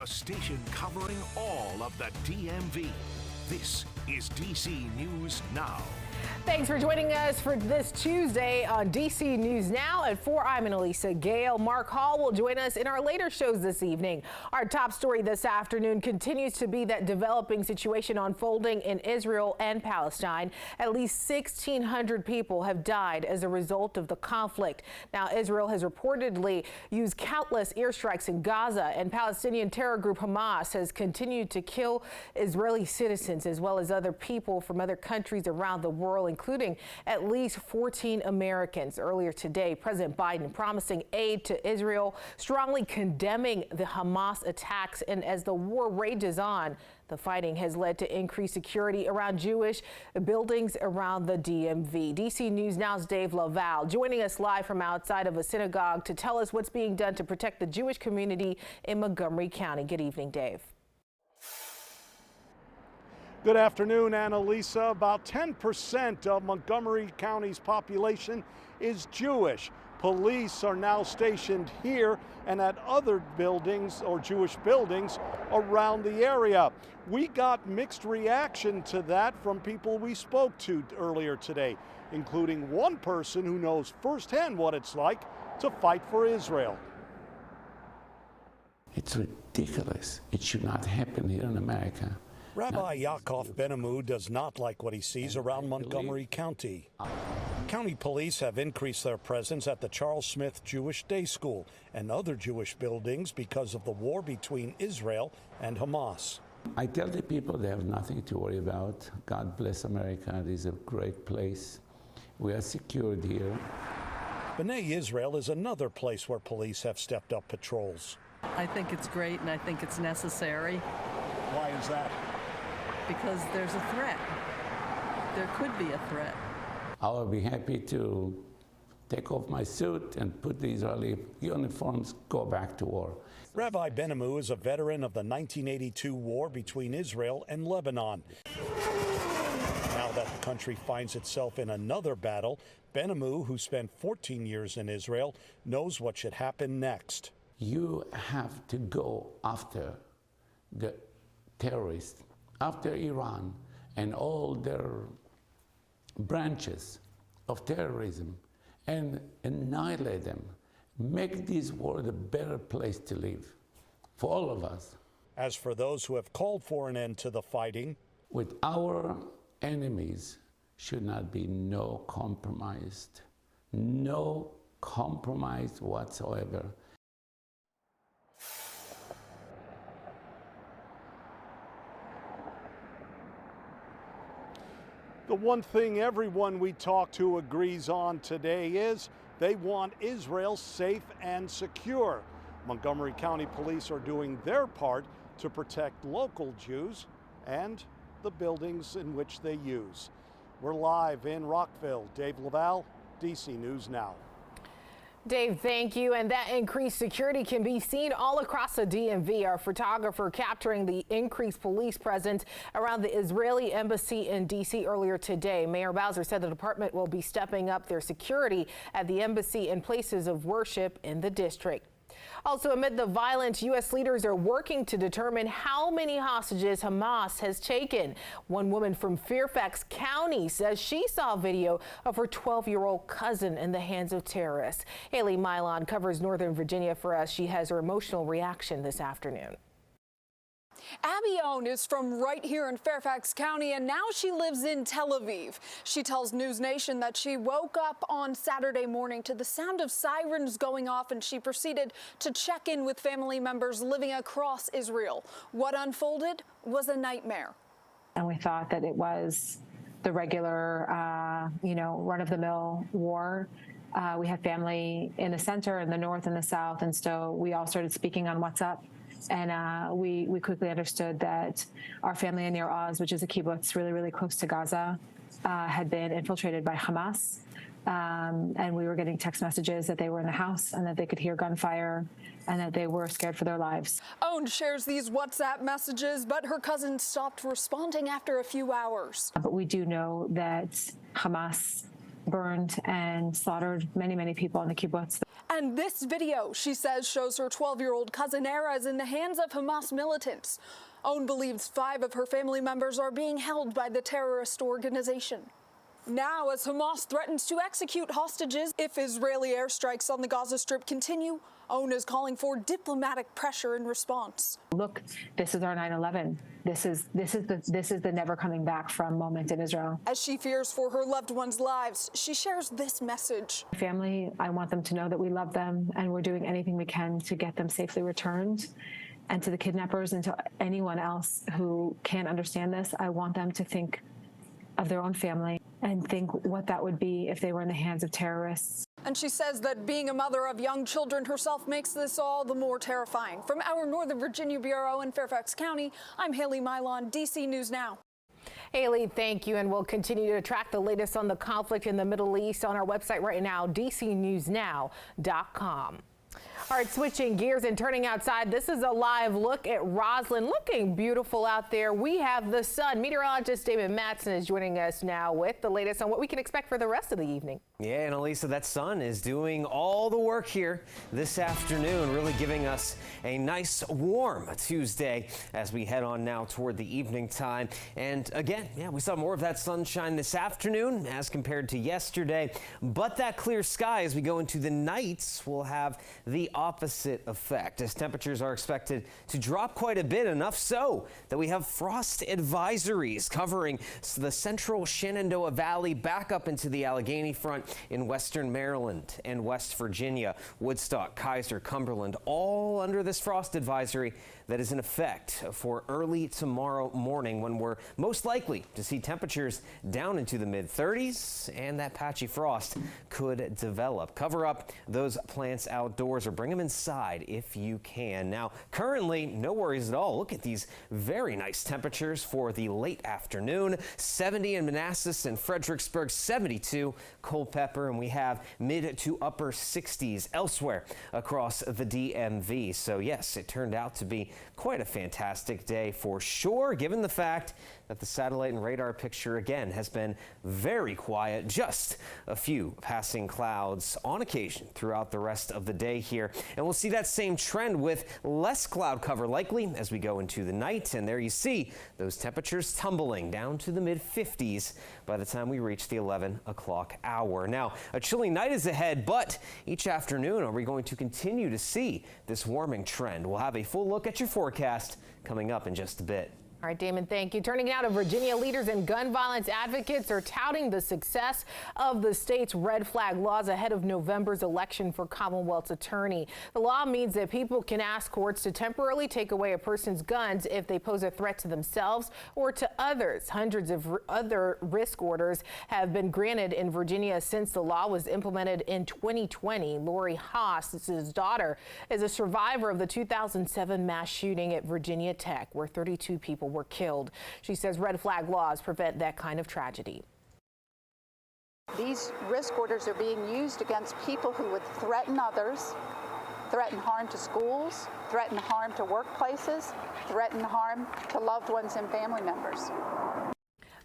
A station covering all of the DMV. This is DC News Now. Thanks for joining us for this Tuesday on DC News Now at 4. I'm Annalisa Gale. Mark Hall will join us in our later shows this evening. Our top story this afternoon continues to be that developing situation unfolding in Israel and Palestine. At least 1,600 people have died as a result of the conflict. Now, Israel has reportedly used countless airstrikes in Gaza, and Palestinian terror group Hamas has continued to kill Israeli citizens as well as other people from other countries around the world, including at least 14 Americans. Earlier today, President Biden promising aid to Israel, strongly condemning the Hamas attacks. And as the war rages on, the fighting has led to increased security around Jewish buildings around the DMV. DC News Now's Dave Laval joining us live from outside of a synagogue to tell us what's being done to protect the Jewish community in Montgomery County. Good evening, Dave. Good afternoon, Annalisa. About 10% of Montgomery County's population is Jewish. Police are now stationed here and at other buildings or Jewish buildings around the area. We got mixed reaction to that from people we spoke to earlier today, including one person who knows firsthand what it's like to fight for Israel. It's ridiculous. It should not happen here in America. Rabbi Yaakov Ben-Amu does not like what he sees around Montgomery County. County police have increased their presence at the Charles Smith Jewish Day School and other Jewish buildings because of the war between Israel and Hamas. I tell the people they have nothing to worry about. God bless America. It is a great place. We are secured here. B'nai Israel is another place where police have stepped up patrols. I think it's great and I think it's necessary. Why is that? Because there's a threat. There could be a threat. I will be happy to take off my suit and put the Israeli uniforms, go back to war. Rabbi Ben-Amu is a veteran of the 1982 war between Israel and Lebanon. Now that the country finds itself in another battle, Ben-Amu, who spent 14 years in Israel, knows what should happen next. You have to go after the terrorists, after Iran and all their branches of terrorism, and annihilate them. Make this world a better place to live for all of us. As for those who have called for an end to the fighting, with our enemies should not be no compromise whatsoever. the one thing everyone we talk to agrees on today is they want Israel safe and secure. Montgomery County Police are doing their part to protect local Jews and the buildings in which they use. We're live in Rockville. Dave Laval, DC News Now. Dave, thank you. And that increased security can be seen all across the DMV. Our photographer capturing the increased police presence around the Israeli embassy in D.C. earlier today. Mayor Bowser said the department will be stepping up their security at the embassy and places of worship in the district. Also, amid the violence, U.S. leaders are working to determine how many hostages Hamas has taken. One woman from Fairfax County says she saw a video of her 12-year-old cousin in the hands of terrorists. Haley Milon covers Northern Virginia for us. She has her emotional reaction this afternoon. Abby Owen is from right here in Fairfax County, and now she lives in Tel Aviv. She tells News Nation that she woke up on Saturday morning to the sound of sirens going off, and she proceeded to check in with family members living across Israel. What unfolded was a nightmare. And we thought that it was the regular, run-of-the-mill war. We had family in the center, in the north, and the south, and so we all started speaking on WhatsApp. And we quickly understood that our family in Nir Oz, which is a kibbutz really, really close to Gaza, had been infiltrated by Hamas. And we were getting text messages that they were in the house and that they could hear gunfire and that they were scared for their lives. Owen shares these WhatsApp messages, but her cousin stopped responding after a few hours. But we do know that Hamas burned and slaughtered many, many people in the kibbutz. And this video, she says, shows her 12-year-old cousin Erez in the hands of Hamas militants. Own believes 5 of her family members are being held by the terrorist organization. Now, as Hamas threatens to execute hostages if Israeli airstrikes on the Gaza Strip continue, Own is calling for diplomatic pressure in response. Look, this is our 9/11. This is the never coming back from moment in Israel. As she fears for her loved ones' lives, she shares this message. Family, I want them to know that we love them and we're doing anything we can to get them safely returned. And to the kidnappers and to anyone else who can't understand this, I want them to think of their own family and think what that would be if they were in the hands of terrorists. And she says that being a mother of young children herself makes this all the more terrifying. From our Northern Virginia Bureau in Fairfax County, I'm Haley Milon, DC News Now. Haley, thank you, and we'll continue to track the latest on the conflict in the Middle East on our website right now, dcnewsnow.com. All right, switching gears and turning outside, this is a live look at Roslyn. Looking beautiful out there. We have the sun. Meteorologist David Matson is joining us now with the latest on what we can expect for the rest of the evening. Yeah, and Elisa, that sun is doing all the work here this afternoon, really giving us a nice warm Tuesday as we head on now toward the evening time. And again, yeah, we saw more of that sunshine this afternoon as compared to yesterday. But that clear sky as we go into the nights will have the opposite effect as temperatures are expected to drop quite a bit, enough so that we have frost advisories covering the central Shenandoah Valley back up into the Allegheny Front in western Maryland and West Virginia, Woodstock, Kaiser, Cumberland, all under this frost advisory that is in effect for early tomorrow morning, when we're most likely to see temperatures down into the mid-30s and that patchy frost could develop. Cover up those plants outdoors or bring them inside if you can. Now, currently, no worries at all. Look at these very nice temperatures for the late afternoon. 70 in Manassas and Fredericksburg, 72 Culpeper, and we have mid to upper 60s elsewhere across the DMV. So yes, it turned out to be quite a fantastic day for sure, given the fact that the satellite and radar picture again has been very quiet. Just a few passing clouds on occasion throughout the rest of the day here. And we'll see that same trend with less cloud cover likely as we go into the night. And there you see those temperatures tumbling down to the mid-50s by the time we reach the 11 o'clock hour. Now, a chilly night is ahead, but each afternoon are we going to continue to see this warming trend? We'll have a full look at your forecast coming up in just a bit. All right, Damon, thank you. Turning now to Virginia, leaders and gun violence advocates are touting the success of the state's red flag laws ahead of November's election for Commonwealth's attorney. The law means that people can ask courts to temporarily take away a person's guns if they pose a threat to themselves or to others. Hundreds of other risk orders have been granted in Virginia since the law was implemented in 2020. Lori Haas, his daughter, is a survivor of the 2007 mass shooting at Virginia Tech, where 32 people were killed. She says red flag laws prevent that kind of tragedy. These risk orders are being used against people who would threaten others, threaten harm to schools, threaten harm to workplaces, threaten harm to loved ones and family members.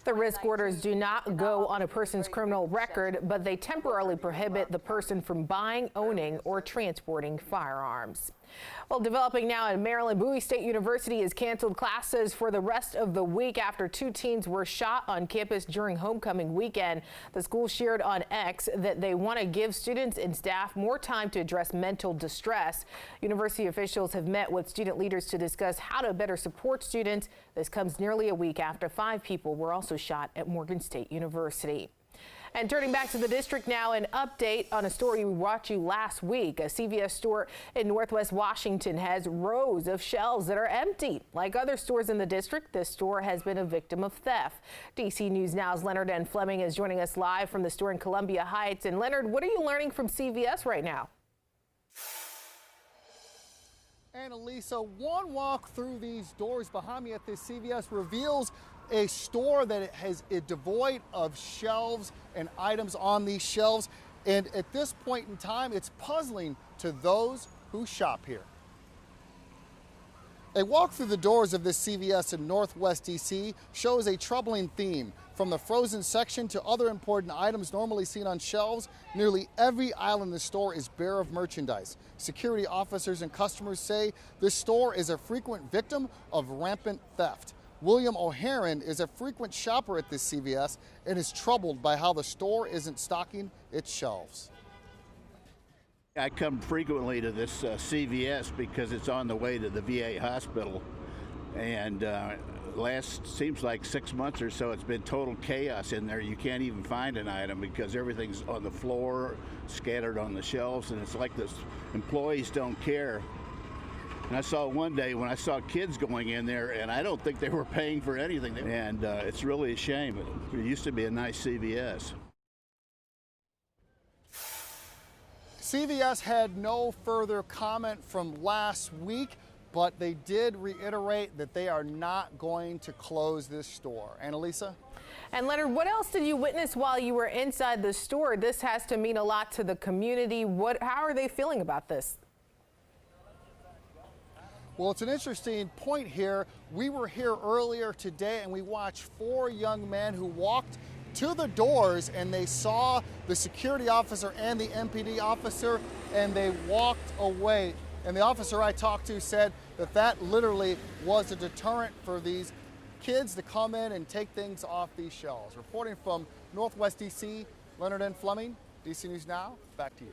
The risk orders do not go on a person's criminal record, but they temporarily prohibit the person from buying, owning, or transporting firearms. Well, developing now in Maryland, Bowie State University has canceled classes for the rest of the week after 2 teens were shot on campus during homecoming weekend. The school shared on X that they want to give students and staff more time to address mental distress. University officials have met with student leaders to discuss how to better support students. This comes nearly a week after 5 people were also shot at Morgan State University. And turning back to the district now, an update on a story we brought you last week. A CVS store in Northwest Washington has rows of shelves that are empty. Like other stores in the district, this store has been a victim of theft. DC News Now's Leonard N. Fleming is joining us live from the store in Columbia Heights. And Leonard, what are you learning from CVS right now? And Elisa, one walk through these doors behind me at this CVS reveals a store that is devoid of shelves and items on these shelves. And at this point in time, it's puzzling to those who shop here. A walk through the doors of this CVS in Northwest DC shows a troubling theme. From the frozen section to other important items normally seen on shelves, nearly every aisle in the store is bare of merchandise. Security officers and customers say this store is a frequent victim of rampant theft. William O'Haron is a frequent shopper at this CVS and is troubled by how the store isn't stocking its shelves. I come frequently to this CVS because it's on the way to the VA hospital, and seems like 6 months or so it's been total chaos in there. You can't even find an item because everything's on the floor, scattered on the shelves, and it's like the employees don't care. And I saw one day when I saw kids going in there, and I don't think they were paying for anything, and it's really a shame. It used to be a nice CVS. CVS had no further comment from last week, but they did reiterate that they are not going to close this store. Annalisa? And Leonard, what else did you witness while you were inside the store? This has to mean a lot to the community. How are they feeling about this? Well, it's an interesting point here. We were here earlier today and we watched 4 young men who walked to the doors and they saw the security officer and the MPD officer and they walked away. And the officer I talked to said that that literally was a deterrent for these kids to come in and take things off these shelves. Reporting from Northwest DC, Leonard N. Fleming, DC News Now, back to you.